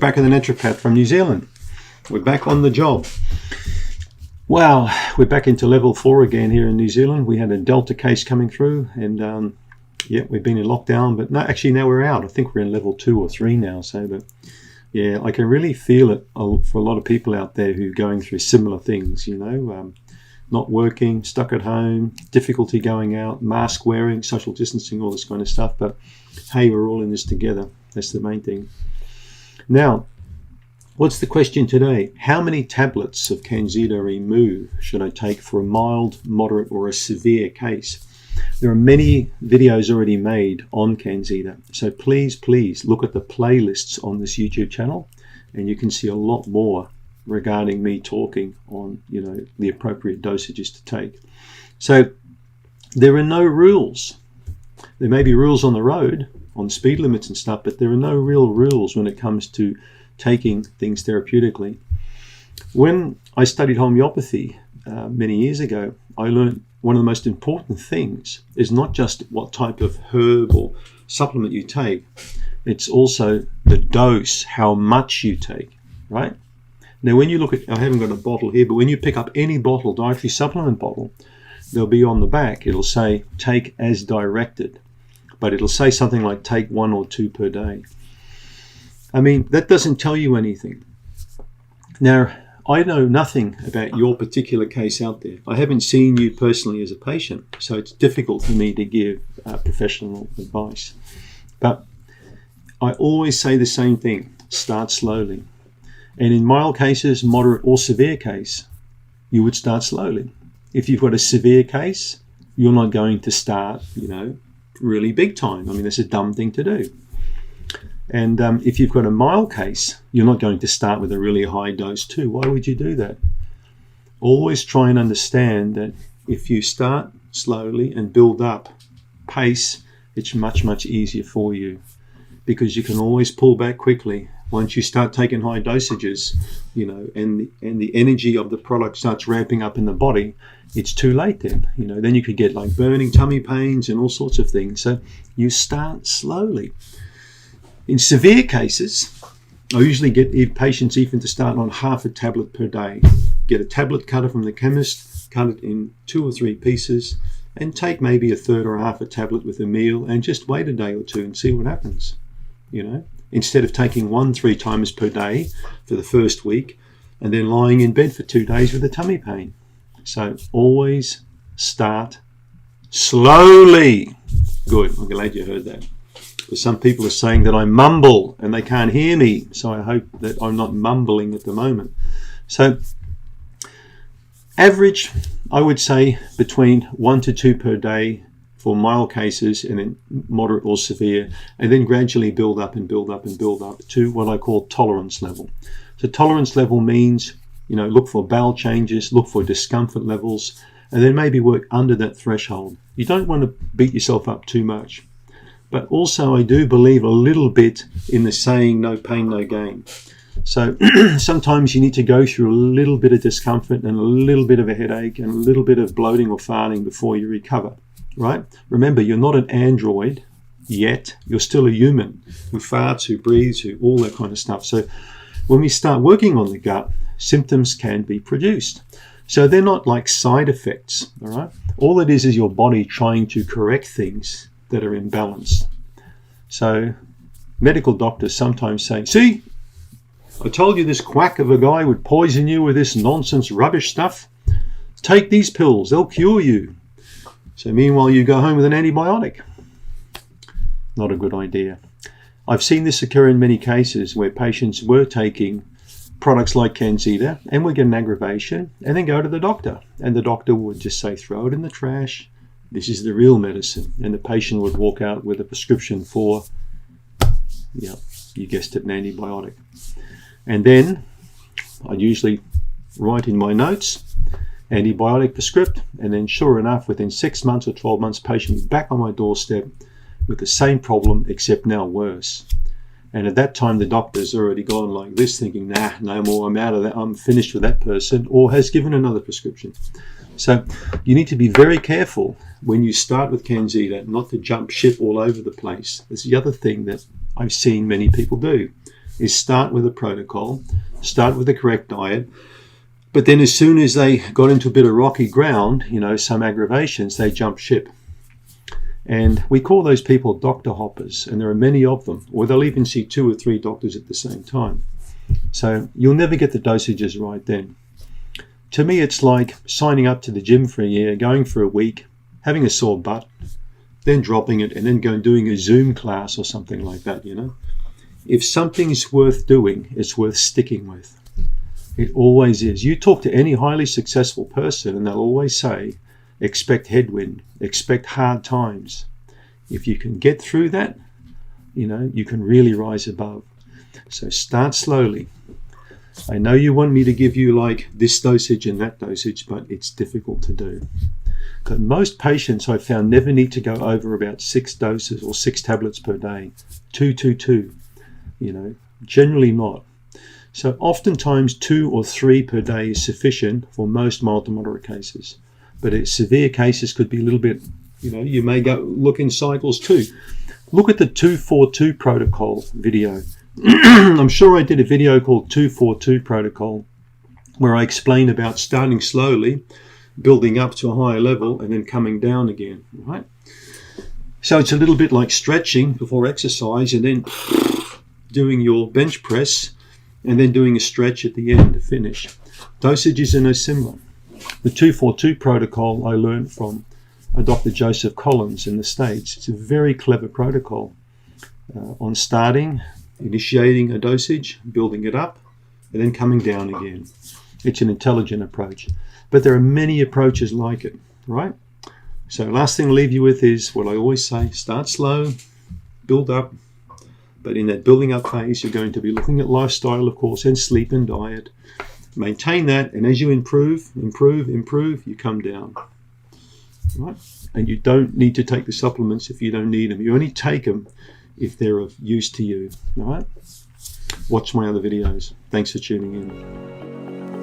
Bakker the naturopath from New Zealand. We're back on the job. Well, we're back into level 4 again here in New Zealand. We had a Delta case coming through, and we've been in lockdown, but no, actually now we're out. I think we're in level 2 or 3 now. But yeah, I can really feel it for a lot of people out there who are going through similar things, not working, stuck at home, difficulty going out, mask wearing, social distancing, all this kind of stuff. But hey, we're all in this together. That's the main thing. Now, what's the question today? How many tablets of CanXida Remove should I take for a mild, moderate, or a severe case? There are many videos already made on CanXida, so please look at the playlists on this YouTube channel, and you can see a lot more regarding me talking on, the appropriate dosages to take. So there are no rules. There may be rules on the road, on speed limits and stuff, but there are no real rules when it comes to taking things therapeutically. When I studied homeopathy many years ago, I learned one of the most important things is not just what type of herb or supplement you take, it's also the dose, how much you take, right? Now when you look at, I haven't got a bottle here, but when you pick up any bottle, dietary supplement bottle, there'll be on the back, it'll say take as directed, but it'll say something like take 1 or 2 per day. I mean, that doesn't tell you anything. Now, I know nothing about your particular case out there. I haven't seen you personally as a patient, so it's difficult for me to give professional advice. But I always say the same thing, start slowly. And in mild cases, moderate or severe case, you would start slowly. If you've got a severe case, you're not going to start, really big time. I mean, that's a dumb thing to do. And if you've got a mild case, you're not going to start with a really high dose too. Why would you do that? Always try and understand that if you start slowly and build up pace, it's much easier for you, because you can always pull back quickly. Once you start taking high dosages, and the energy of the product starts ramping up in the body, it's too late then. Then you could get like burning tummy pains and all sorts of things. So you start slowly. In severe cases, I usually get patients even to start on half a tablet per day. Get a tablet cutter from the chemist, cut it in 2 or 3 pieces, and take maybe a third or half a tablet with a meal, and just wait a day or 2 and see what happens. Instead of taking 1-3 times per day for the first week and then lying in bed for 2 days with a tummy pain. So always start slowly. Good, I'm glad you heard that. Because some people are saying that I mumble and they can't hear me, so I hope that I'm not mumbling at the moment. So average, I would say between 1 to 2 per day for mild cases, and then moderate or severe, and then gradually build up to what I call tolerance level. So tolerance level means, look for bowel changes, look for discomfort levels, and then maybe work under that threshold. You don't want to beat yourself up too much. But also I do believe a little bit in the saying, no pain, no gain. So sometimes you need to go through a little bit of discomfort and a little bit of a headache and a little bit of bloating or farting before you recover. Right? Remember, you're not an android yet. You're still a human who farts, who breathes, who all that kind of stuff. So when we start working on the gut, symptoms can be produced. So they're not like side effects. All right? All it is your body trying to correct things that are imbalanced. So medical doctors sometimes say, see, I told you this quack of a guy would poison you with this nonsense rubbish stuff. Take these pills, they'll cure you. So meanwhile, you go home with an antibiotic. Not a good idea. I've seen this occur in many cases where patients were taking products like CanXida and would get an aggravation and then go to the doctor. And the doctor would just say, throw it in the trash. This is the real medicine. And the patient would walk out with a prescription for, you guessed it, an antibiotic. And then I'd usually write in my notes, antibiotic prescript, and then sure enough, within 6 months or 12 months, patient was back on my doorstep with the same problem, except now worse. And at that time, the doctor's already gone like this, thinking, nah, no more, I'm out of that, I'm finished with that person, or has given another prescription. So you need to be very careful when you start with CanXida, not to jump ship all over the place. That's the other thing that I've seen many people do. is start with a protocol, start with the correct diet, but then as soon as they got into a bit of rocky ground, you know, some aggravations, they jump ship. And we call those people doctor hoppers, and there are many of them, or they'll even see 2 or 3 doctors at the same time. So you'll never get the dosages right then. To me, it's like signing up to the gym for a year, going for a week, having a sore butt, then dropping it, and then going doing a Zoom class or something like that, you know. If something's worth doing, it's worth sticking with. It always is. You talk to any highly successful person and they'll always say, expect headwind, expect hard times. If you can get through that, you know, you can really rise above. So start slowly. I know you want me to give you like this dosage and that dosage, but it's difficult to do. But most patients I've found never need to go over about 6 doses or 6 tablets per day. 2, 2, 2, you know, generally not. So oftentimes 2 or 3 per day is sufficient for most mild to moderate cases. But severe cases could be a little bit, you know, you may go look in cycles too. Look at the 242 protocol video. I'm sure I did a video called 242 protocol where I explain about starting slowly, building up to a higher level, and then coming down again, right? So it's a little bit like stretching before exercise and then doing your bench press and then doing a stretch at the end to finish. Dosages are no similar. The 242 protocol I learned from Dr. Joseph Collins in the States. It's a very clever protocol on starting, initiating a dosage, building it up, and then coming down again. It's an intelligent approach. But there are many approaches like it, right? So last thing I'll leave you with is what I always say, start slow, build up. But in that building up phase, you're going to be looking at lifestyle, of course, and sleep and diet. Maintain that, and as you improve, you come down. Right? And you don't need to take the supplements if you don't need them. You only take them if they're of use to you. All right? Watch my other videos. Thanks for tuning in.